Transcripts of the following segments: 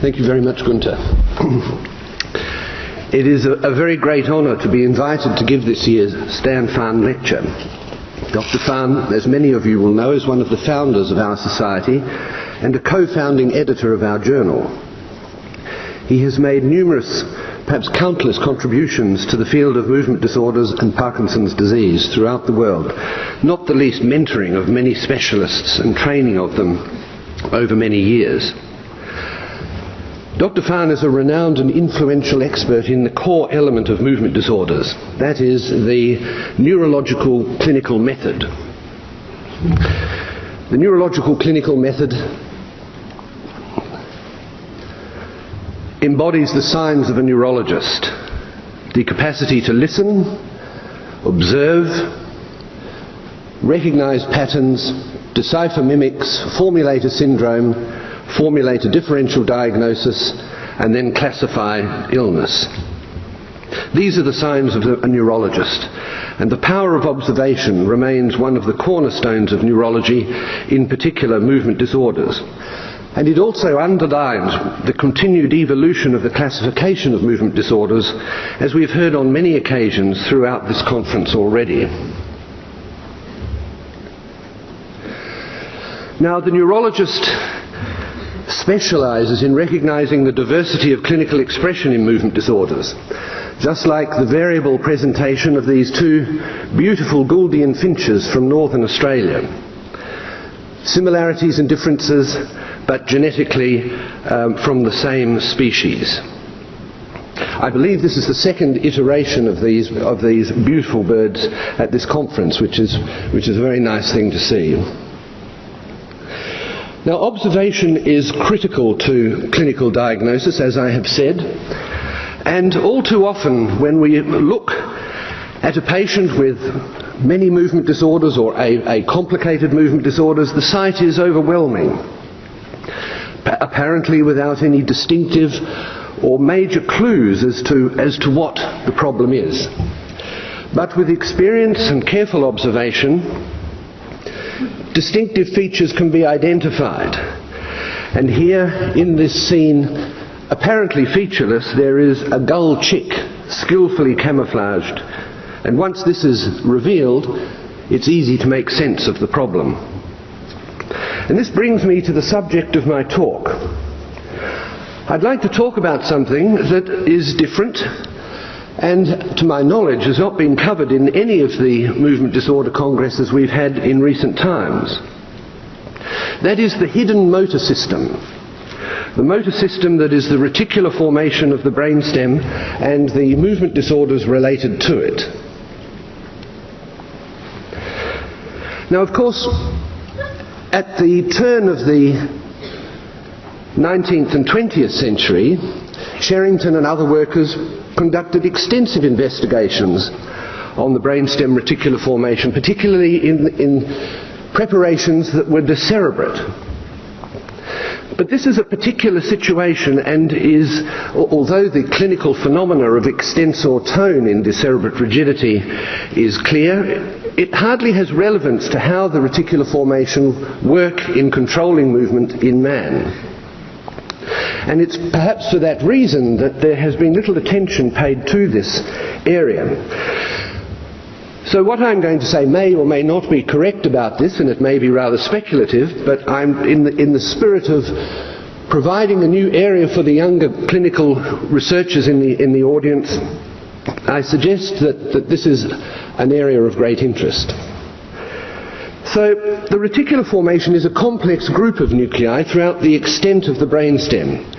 Thank you very much, Gunther. It is a very great honour to be invited to give this year's Stan Fahn lecture. Dr. Fahn, as many of you will know, is one of the founders of our society and a co-founding editor of our journal. He has made numerous, perhaps countless, contributions to the field of movement disorders and Parkinson's disease throughout the world, not the least mentoring of many specialists and training of them over many years. Dr. Fahn is a renowned and influential expert in the core element of movement disorders, that is, the neurological clinical method. The neurological clinical method embodies the signs of a neurologist: the capacity to listen, observe, recognize patterns, decipher mimics, formulate a syndrome, formulate a differential diagnosis, and then classify illness. These are the signs of a neurologist, and the power of observation remains one of the cornerstones of neurology, in particular movement disorders. And it also underlines the continued evolution of the classification of movement disorders, as we have heard on many occasions throughout this conference already. Now, the neurologist specializes in recognizing the diversity of clinical expression in movement disorders, just like the variable presentation of these two beautiful Gouldian finches from northern Australia. Similarities and differences, but genetically from the same species. I believe this is the second iteration of these beautiful birds at this conference, which is a very nice thing to see. Now, observation is critical to clinical diagnosis, as I have said, and all too often when we look at a patient with many movement disorders or a complicated movement disorders, the sight is overwhelming, apparently without any distinctive or major clues as to what the problem is. But with experience and careful observation, distinctive features can be identified. And here in this scene, apparently featureless, there is a gull chick skillfully camouflaged. And once this is revealed, it's easy to make sense of the problem. And this brings me to the subject of my talk. I'd like to talk about something that is different and, to my knowledge, has not been covered in any of the movement disorder congresses we've had in recent times. That is the hidden motor system. The motor system that is the reticular formation of the brainstem and the movement disorders related to it. Now, of course, at the turn of the 19th and 20th century, Sherrington and other workers conducted extensive investigations on the brainstem reticular formation, particularly in preparations that were decerebrate. But this is a particular situation and is, although the clinical phenomena of extensor tone in decerebrate rigidity is clear, it hardly has relevance to how the reticular formation work in controlling movement in man. And it's perhaps for that reason that there has been little attention paid to this area. So what I'm going to say may or may not be correct about this, and it may be rather speculative, but I'm in the spirit of providing a new area for the younger clinical researchers in the audience. I suggest that this is an area of great interest. So the reticular formation is a complex group of nuclei throughout the extent of the brainstem.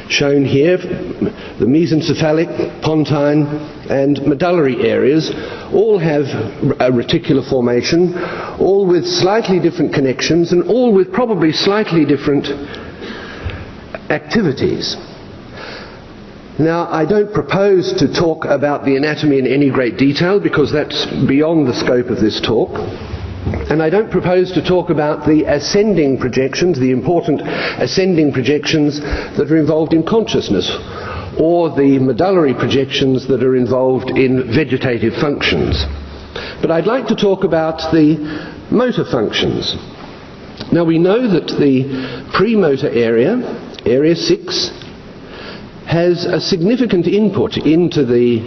Shown here, the mesencephalic, pontine and medullary areas all have a reticular formation, all with slightly different connections and all with probably slightly different activities. Now, I don't propose to talk about the anatomy in any great detail because that's beyond the scope of this talk. And I don't propose to talk about the ascending projections, the important ascending projections that are involved in consciousness, or the medullary projections that are involved in vegetative functions. But I'd like to talk about the motor functions. Now, we know that the premotor area, area 6, has a significant input into the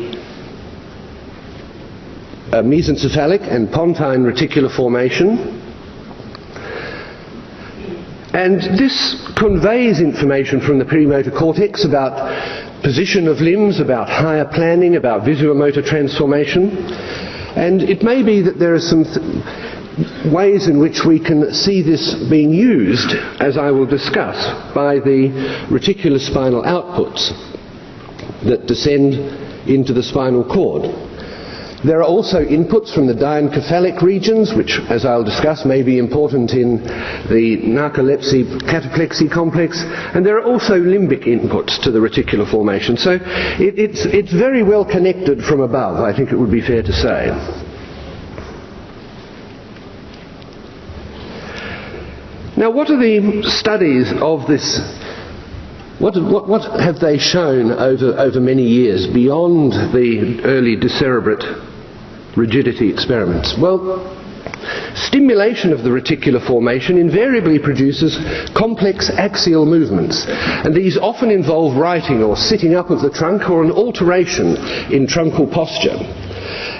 mesencephalic and pontine reticular formation, and this conveys information from the premotor cortex about position of limbs, about higher planning, about visuomotor transformation. And it may be that there are some ways in which we can see this being used, as I will discuss, by the reticulospinal outputs that descend into the spinal cord. There are also inputs from the diencephalic regions, which, as I'll discuss, may be important in the narcolepsy cataplexy complex, and there are also limbic inputs to the reticular formation. So it's very well connected from above, I think it would be fair to say. Now, what are the studies of this? What have they shown over many years beyond the early decerebrate rigidity experiments? Well, stimulation of the reticular formation invariably produces complex axial movements, and these often involve righting or sitting up of the trunk or an alteration in trunkal posture.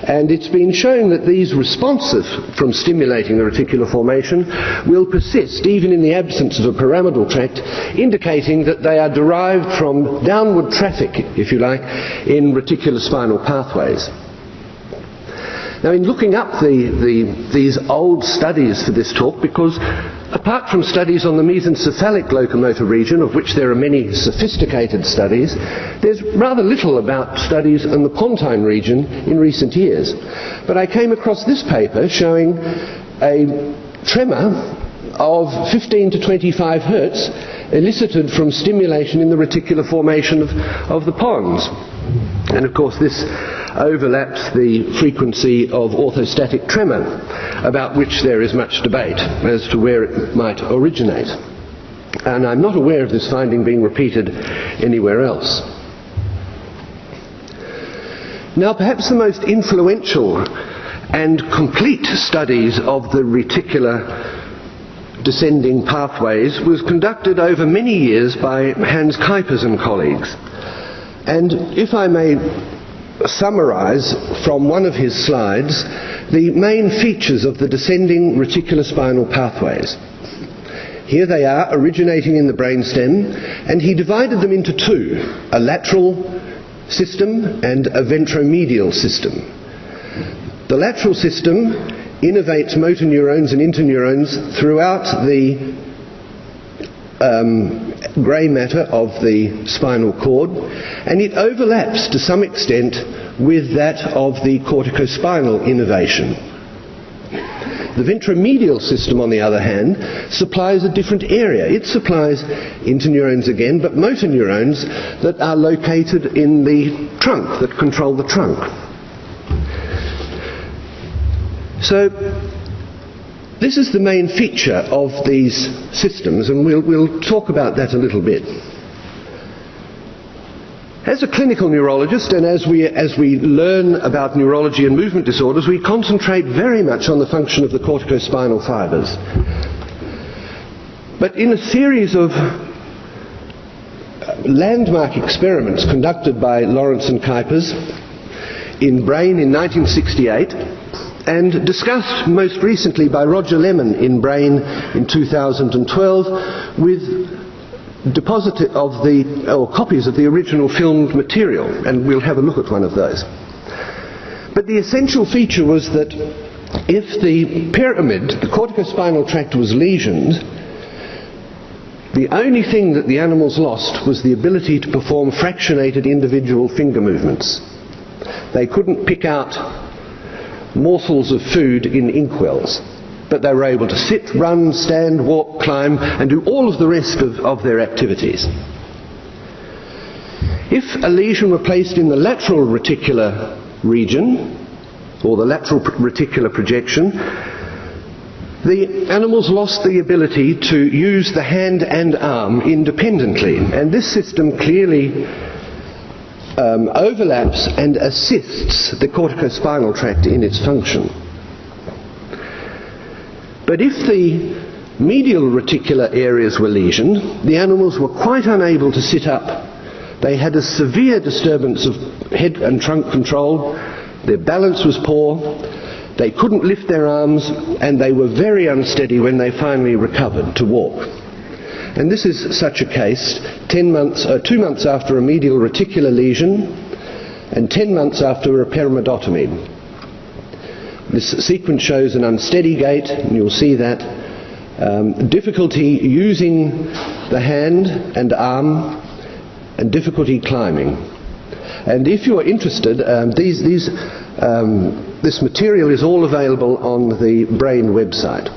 And it's been shown that these responses from stimulating the reticular formation will persist even in the absence of a pyramidal tract, indicating that they are derived from downward traffic, if you like, in reticulospinal pathways. Now, in looking up these old studies for this talk, because apart from studies on the mesencephalic locomotor region, of which there are many sophisticated studies, there's rather little about studies in the pontine region in recent years. But I came across this paper showing a tremor of 15 to 25 hertz elicited from stimulation in the reticular formation of the pons. And of course this overlaps the frequency of orthostatic tremor, about which there is much debate as to where it might originate. And I'm not aware of this finding being repeated anywhere else. Now, perhaps the most influential and complete studies of the reticular descending pathways was conducted over many years by Hans Kuipers and colleagues. And if I may summarize from one of his slides the main features of the descending reticulospinal pathways. Here they are, originating in the brainstem, and he divided them into two: a lateral system and a ventromedial system. The lateral system innervates motor neurons and interneurons throughout the grey matter of the spinal cord, and it overlaps to some extent with that of the corticospinal innervation. The ventromedial system, on the other hand, supplies a different area. It supplies interneurons again, but motor neurons that are located in the trunk, that control the trunk. So this is the main feature of these systems, and we'll talk about that a little bit. As a clinical neurologist, and as we learn about neurology and movement disorders, we concentrate very much on the function of the corticospinal fibres. But in a series of landmark experiments conducted by Lawrence and Kuipers in brain in 1968, and discussed most recently by Roger Lemon in Brain in 2012, with copies of the original filmed material, and we'll have a look at one of those. But the essential feature was that if the pyramid, the corticospinal tract, was lesioned, the only thing that the animals lost was the ability to perform fractionated individual finger movements. They couldn't pick out morsels of food in inkwells, but they were able to sit, run, stand, walk, climb, and do all of the rest of their activities. If a lesion were placed in the lateral reticular region, or the lateral reticular projection, the animals lost the ability to use the hand and arm independently, and this system clearly overlaps and assists the corticospinal tract in its function. But if the medial reticular areas were lesioned, the animals were quite unable to sit up They had a severe disturbance of head and trunk control, their balance was poor, they couldn't lift their arms, and they were very unsteady when they finally recovered to walk. And this is such a case 2 months after a medial reticular lesion and 10 months after a pyramidotomy. This sequence shows an unsteady gait, and you'll see that. Difficulty using the hand and arm, and difficulty climbing. And if you're interested, this material is all available on the Brain website.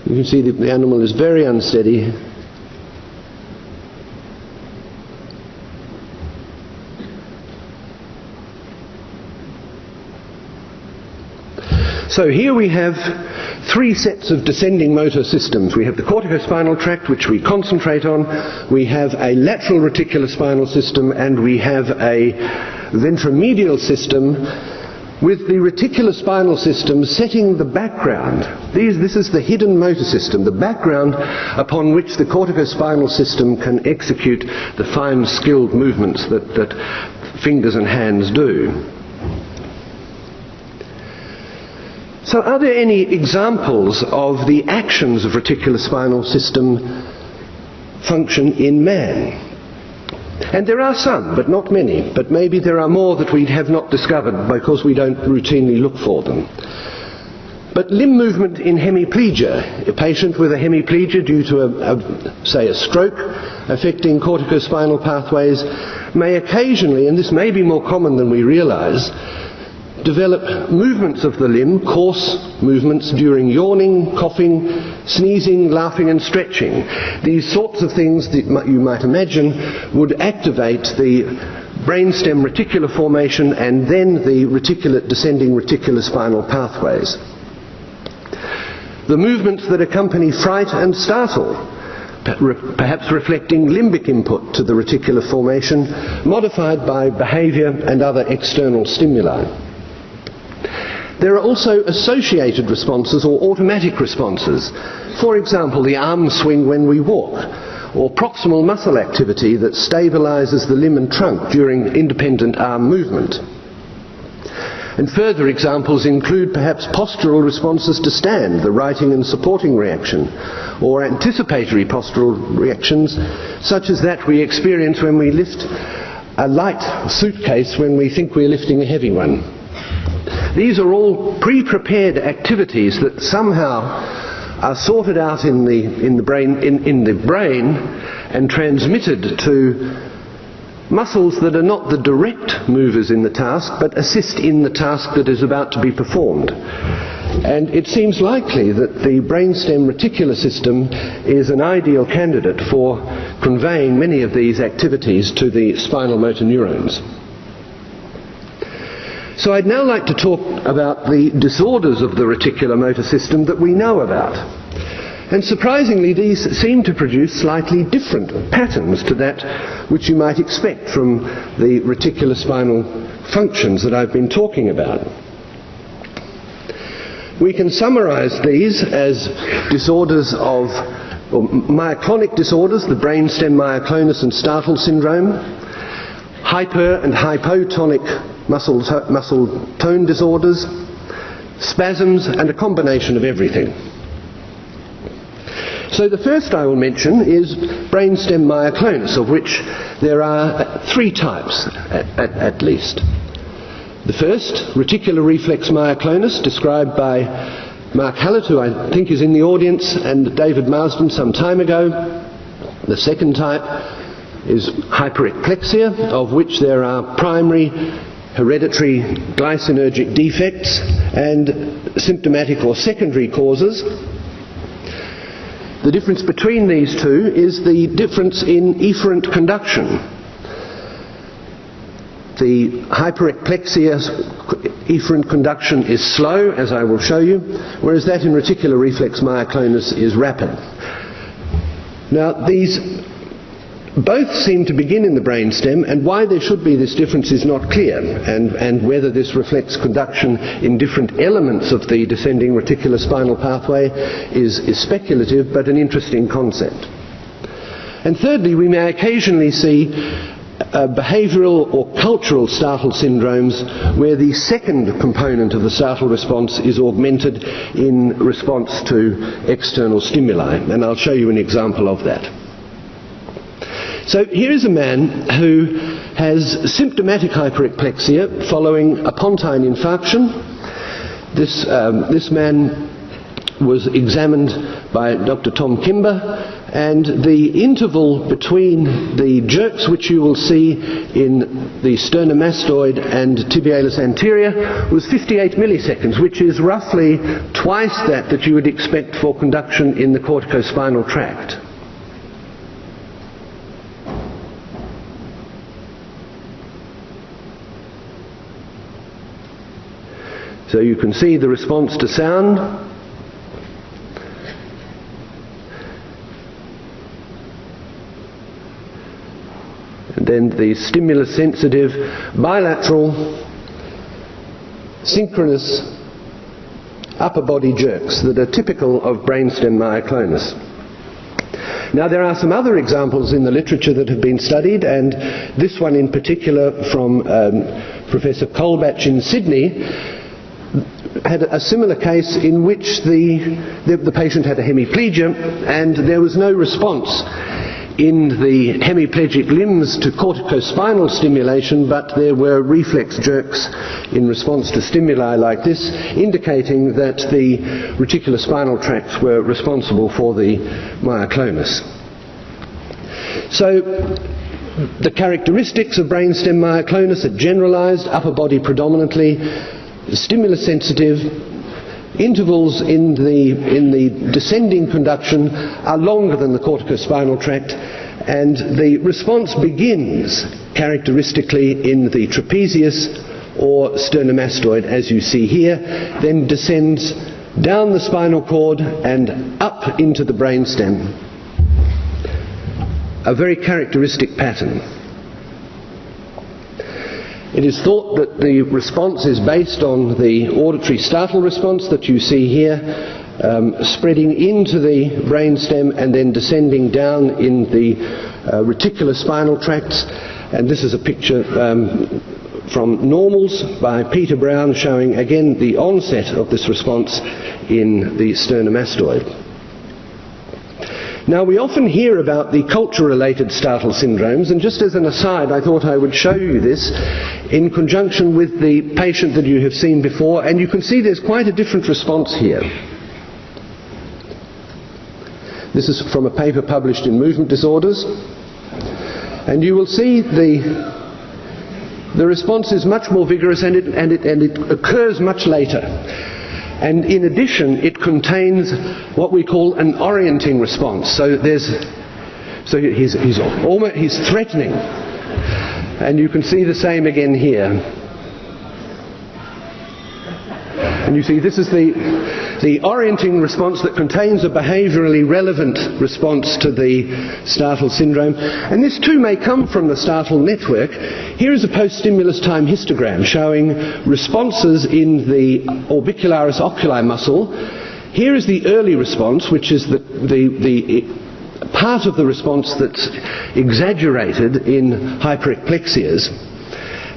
You can see the animal is very unsteady. So here we have 3 sets of descending motor systems. We have the corticospinal tract, which we concentrate on. We have a lateral reticular spinal system, and we have a ventromedial system, with the reticular spinal system setting the background. This is the hidden motor system, the background upon which the corticospinal system can execute the fine skilled movements that fingers and hands do. So are there any examples of the actions of reticular spinal system function in man? And there are some, but not many. But maybe there are more that we have not discovered because we don't routinely look for them. But limb movement in hemiplegia, a patient with a hemiplegia due to, say, a stroke affecting corticospinal pathways, may occasionally, and this may be more common than we realize, develop movements of the limb, coarse movements during yawning, coughing, sneezing, laughing and stretching. These sorts of things that you might imagine would activate the brainstem reticular formation and then the descending reticular spinal pathways. The movements that accompany fright and startle, perhaps reflecting limbic input to the reticular formation, modified by behaviour and other external stimuli. There are also associated responses or automatic responses. For example, the arm swing when we walk, or proximal muscle activity that stabilizes the limb and trunk during independent arm movement. And further examples include perhaps postural responses to stand, the righting and supporting reaction, or anticipatory postural reactions such as that we experience when we lift a light suitcase when we think we're lifting a heavy one. These are all pre-prepared activities that somehow are sorted out in the brain and transmitted to muscles that are not the direct movers in the task, but assist in the task that is about to be performed. And it seems likely that the brainstem reticular system is an ideal candidate for conveying many of these activities to the spinal motor neurons. So I'd now like to talk about the disorders of the reticular motor system that we know about. And surprisingly, these seem to produce slightly different patterns to that which you might expect from the reticular spinal functions that I've been talking about. We can summarize these as disorders of, or myoclonic disorders, the brainstem myoclonus and startle syndrome, hyper and hypotonic muscle tone disorders, spasms, and a combination of everything. So the first I will mention is brainstem myoclonus, of which there are 3 types at least. The first, reticular reflex myoclonus, described by Mark Hallett, who I think is in the audience, and David Marsden some time ago. The second type is hypertonic, of which there are primary hereditary glycinergic defects and symptomatic or secondary causes. The difference between these two is the difference in efferent conduction. The hypertonic efferent conduction is slow, as I will show you, whereas that in reticular reflex myoclonus is rapid. Now, these Both seem to begin in the brainstem, and why there should be this difference is not clear, and whether this reflects conduction in different elements of the descending reticular spinal pathway is speculative, but an interesting concept. And thirdly, we may occasionally see behavioural or cultural startle syndromes where the second component of the startle response is augmented in response to external stimuli, and I'll show you an example of that. So here is a man who has symptomatic hyperexplexia following a pontine infarction. This man was examined by Dr. Tom Kimber, and the interval between the jerks which you will see in the sternomastoid and tibialis anterior was 58 milliseconds, which is roughly twice that you would expect for conduction in the corticospinal tract. So you can see the response to sound. And then the stimulus-sensitive, bilateral, synchronous upper body jerks that are typical of brainstem myoclonus. Now there are some other examples in the literature that have been studied, and this one in particular from Professor Colbatch in Sydney had a similar case in which the patient had a hemiplegia, and there was no response in the hemiplegic limbs to corticospinal stimulation, but there were reflex jerks in response to stimuli like this, indicating that the reticular spinal tracts were responsible for the myoclonus. So the characteristics of brainstem myoclonus are generalized, upper body predominantly, stimulus sensitive, intervals in the descending conduction are longer than the corticospinal tract, and the response begins characteristically in the trapezius or sternomastoid, as you see here, then descends down the spinal cord and up into the brainstem. A very characteristic pattern. It is thought that the response is based on the auditory startle response that you see here, spreading into the brainstem and then descending down in the reticular spinal tracts. And this is a picture from Normals by Peter Brown, showing again the onset of this response in the sternomastoid. Now, we often hear about the culture-related startle syndromes, and just as an aside, I thought I would show you this in conjunction with the patient that you have seen before, and you can see there's quite a different response here. This is from a paper published in Movement Disorders, and you will see the response is much more vigorous, and it occurs much later. And in addition, it contains what we call an orienting response. So he's threatening, and you can see the same again here. And you see this is the orienting response that contains a behaviourally relevant response to the startle syndrome. And this too may come from the startle network. Here is a post-stimulus time histogram showing responses in the orbicularis oculi muscle. Here is the early response, which is the part of the response that's exaggerated in hyperexplexias.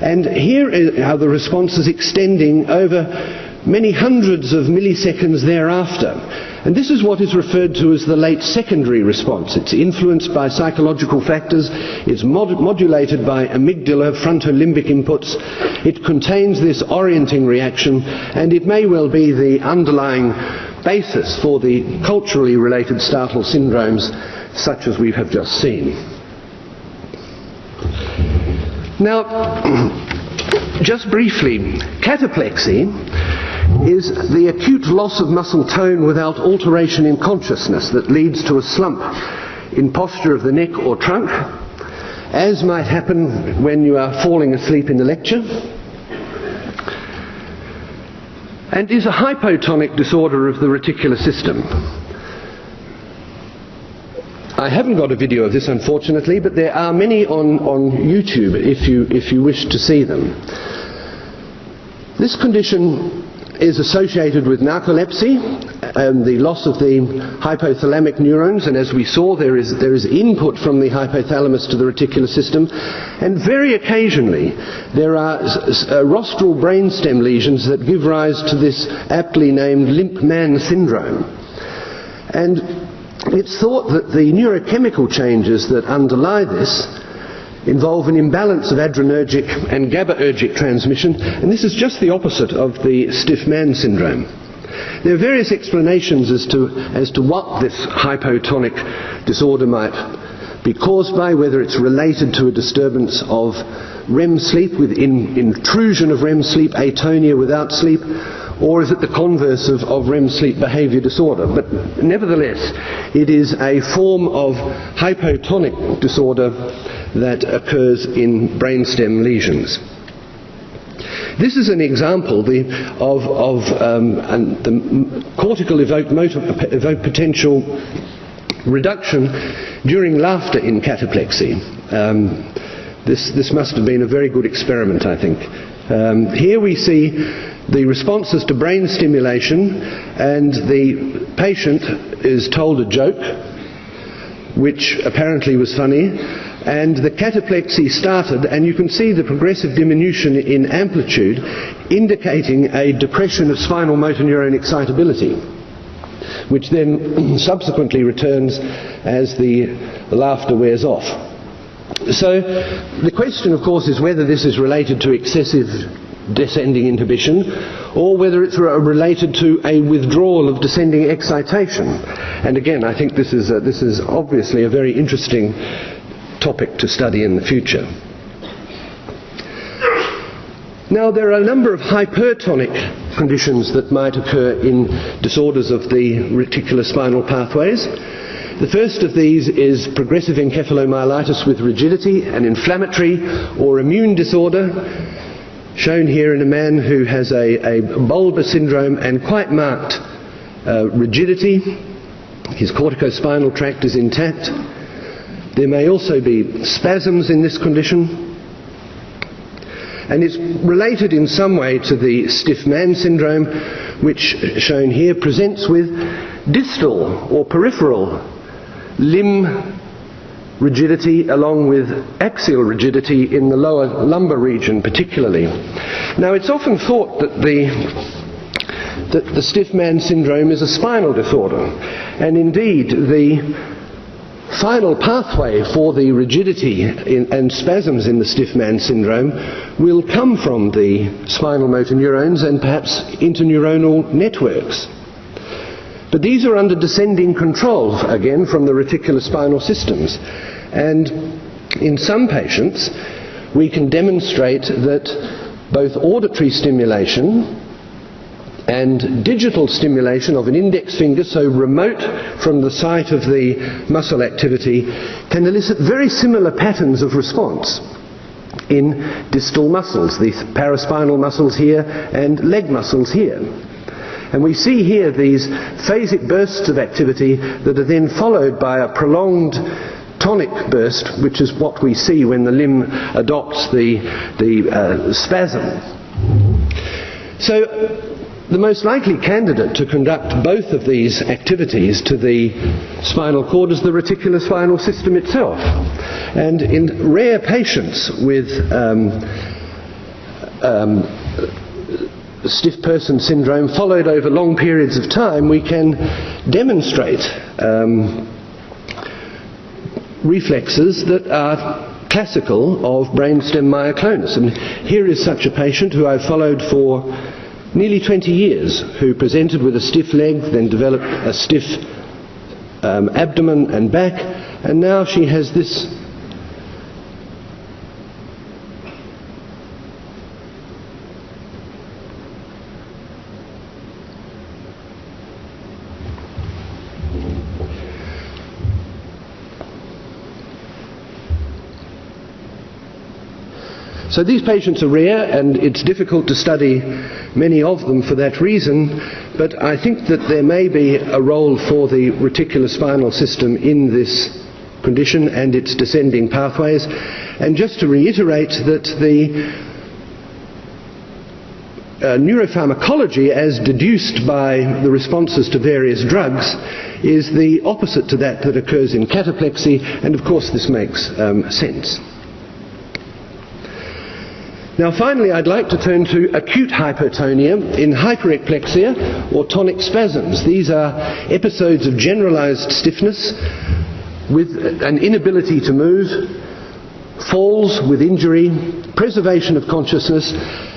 And here are the responses extending over many hundreds of milliseconds thereafter. And this is what is referred to as the late secondary response. It's influenced by psychological factors, it's modulated by amygdala, frontolimbic inputs, it contains this orienting reaction, and it may well be the underlying basis for the culturally related startle syndromes such as we have just seen. Now, just briefly, cataplexy is the acute loss of muscle tone without alteration in consciousness that leads to a slump in posture of the neck or trunk, as might happen when you are falling asleep in a lecture, and is a hypotonic disorder of the reticular system. I haven't got a video of this, unfortunately, but there are many on YouTube if you wish to see them. This condition is associated with narcolepsy and the loss of the hypothalamic neurons, and as we saw, there is input from the hypothalamus to the reticular system, and very occasionally there are rostral brainstem lesions that give rise to this aptly named limp man syndrome. And it's thought that the neurochemical changes that underlie this involve an imbalance of adrenergic and GABAergic transmission, and this is just the opposite of the stiff man syndrome. There are various explanations as to what this hypotonic disorder might be caused by, whether it's related to a disturbance of REM sleep with intrusion of REM sleep, atonia without sleep, or is it the converse of REM sleep behaviour disorder? But nevertheless, it is a form of hypotonic disorder that occurs in brainstem lesions. This is an example of the cortical evoked potential reduction during laughter in cataplexy. This must have been a very good experiment, I think. Here we see the responses to brain stimulation, and the patient is told a joke, which apparently was funny, and the cataplexy started, and you can see the progressive diminution in amplitude indicating a depression of spinal motor neuron excitability, which then subsequently returns as the laughter wears off. So the question, of course, is whether this is related to excessive descending inhibition, or whether it's related to a withdrawal of descending excitation. And again, I think this is obviously a very interesting topic to study in the future. Now, there are a number of hypertonic conditions that might occur in disorders of the reticular spinal pathways. The first of these is progressive encephalomyelitis with rigidity, an inflammatory or immune disorder, shown here in a man who has a bulbar syndrome and quite marked rigidity. His corticospinal tract is intact. There may also be spasms in this condition, and it's related in some way to the stiff man syndrome, which, shown here, presents with distal or peripheral limb rigidity along with axial rigidity in the lower lumbar region particularly. Now, it's often thought that the stiff man syndrome is a spinal disorder, and indeed the final pathway for the rigidity and spasms in the stiff man syndrome will come from the spinal motor neurons and perhaps interneuronal networks. But these are under descending control, again, from the reticular spinal systems. And in some patients, we can demonstrate that both auditory stimulation and digital stimulation of an index finger, so remote from the site of the muscle activity, can elicit very similar patterns of response in distal muscles, the paraspinal muscles here and leg muscles here. And we see here these phasic bursts of activity that are then followed by a prolonged tonic burst, which is what we see when the limb adopts the spasm. So the most likely candidate to conduct both of these activities to the spinal cord is the reticular spinal system itself. And in rare patients with stiff person syndrome followed over long periods of time, we can demonstrate reflexes that are classical of brainstem myoclonus. And here is such a patient who I've followed for nearly 20 years, who presented with a stiff leg, then developed a stiff abdomen and back, and now she has this So these patients are rare, and it's difficult to study many of them for that reason, but I think that there may be a role for the reticular spinal system in this condition and its descending pathways. And just to reiterate that the neuropharmacology, as deduced by the responses to various drugs, is the opposite to that occurs in cataplexy, and of course this makes sense. Now finally, I'd like to turn to acute hypotonia in hyperexplexia or tonic spasms. These are episodes of generalized stiffness with an inability to move, falls with injury, preservation of consciousness,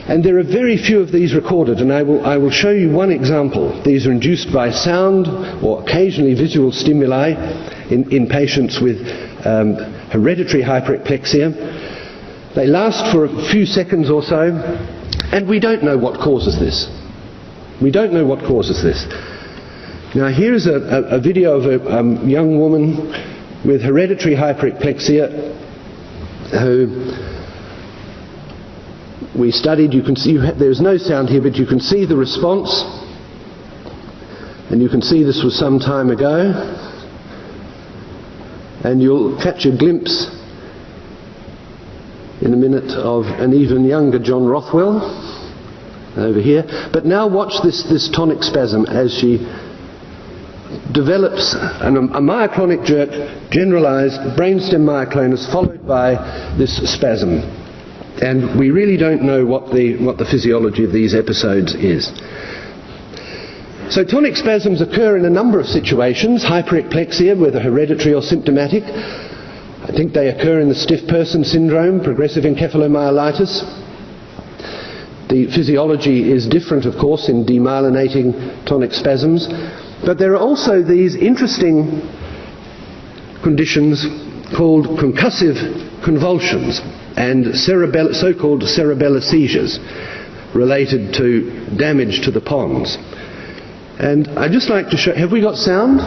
and there are very few of these recorded, and I will show you one example. These are induced by sound or occasionally visual stimuli in patients with hereditary hyperexplexia. They last for a few seconds or so, and we don't know what causes this. We don't know what causes this. Now here's a video of a young woman with hereditary hyperexplexia who we studied. You can see there's no sound here, but you can see the response, and you can see this was some time ago, and you'll catch a glimpse in a minute of an even younger John Rothwell over here. But now watch this tonic spasm as she develops a myoclonic jerk, generalized brainstem myoclonus, followed by this spasm. And we really don't know what the physiology of these episodes is. So tonic spasms occur in a number of situations. Hyperexplexia, whether hereditary or symptomatic. I think they occur in the stiff person syndrome, progressive encephalomyelitis. The physiology is different, of course, in demyelinating tonic spasms. But there are also these interesting conditions called concussive convulsions and so-called cerebellar seizures related to damage to the pons. And I'd just like to show, have we got sound?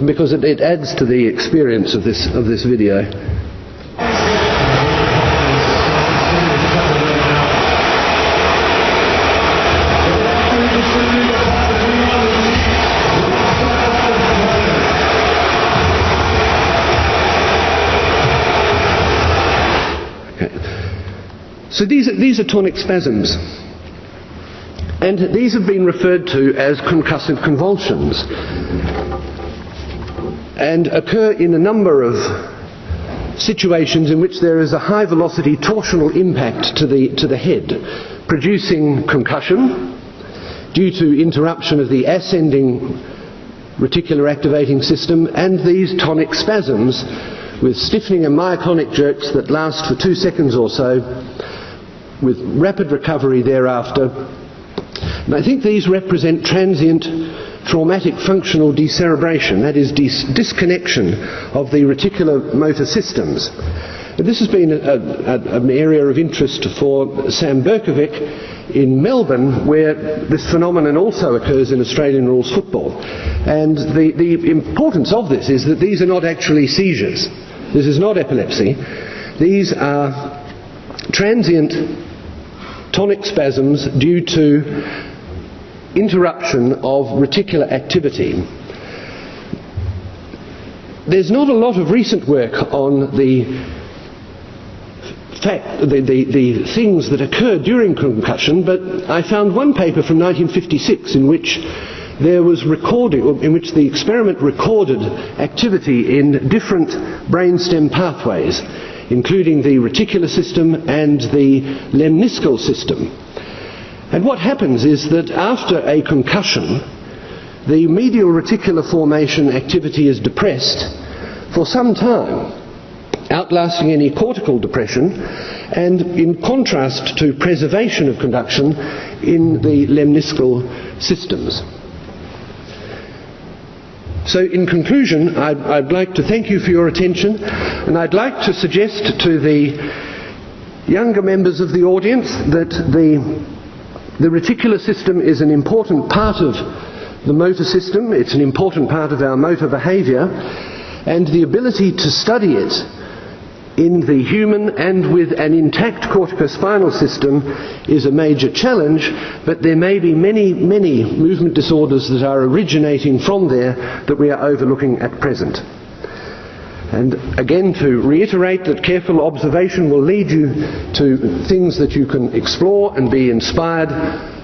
Because it adds to the experience of this video. So these are tonic spasms, and these have been referred to as concussive convulsions, and occur in a number of situations in which there is a high velocity torsional impact to the head, producing concussion due to interruption of the ascending reticular activating system, and these tonic spasms with stiffening and myoclonic jerks that last for 2 seconds or so, with rapid recovery thereafter. And I think these represent transient traumatic functional decerebration, that is disconnection of the reticular motor systems. And this has been an area of interest for Sam Berkovic in Melbourne, where this phenomenon also occurs in Australian rules football. And the importance of this is that these are not actually seizures. This is not epilepsy. These are transient tonic spasms due to interruption of reticular activity. There's not a lot of recent work on the things that occur during concussion, but I found one paper from 1956 in which there was recording, in which the experiment recorded activity in different brainstem pathways, including the reticular system and the lemniscal system. And what happens is that after a concussion, the medial reticular formation activity is depressed for some time, outlasting any cortical depression, and in contrast to preservation of conduction in the lemniscal systems. So in conclusion, I'd like to thank you for your attention, and I'd like to suggest to the younger members of the audience that the reticular system is an important part of the motor system. It's an important part of our motor behaviour, and the ability to study it in the human and with an intact corticospinal system is a major challenge, but there may be many movement disorders that are originating from there that we are overlooking at present. And again, to reiterate that careful observation will lead you to things that you can explore and be inspired,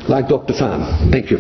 like Dr. Fahn. Thank you.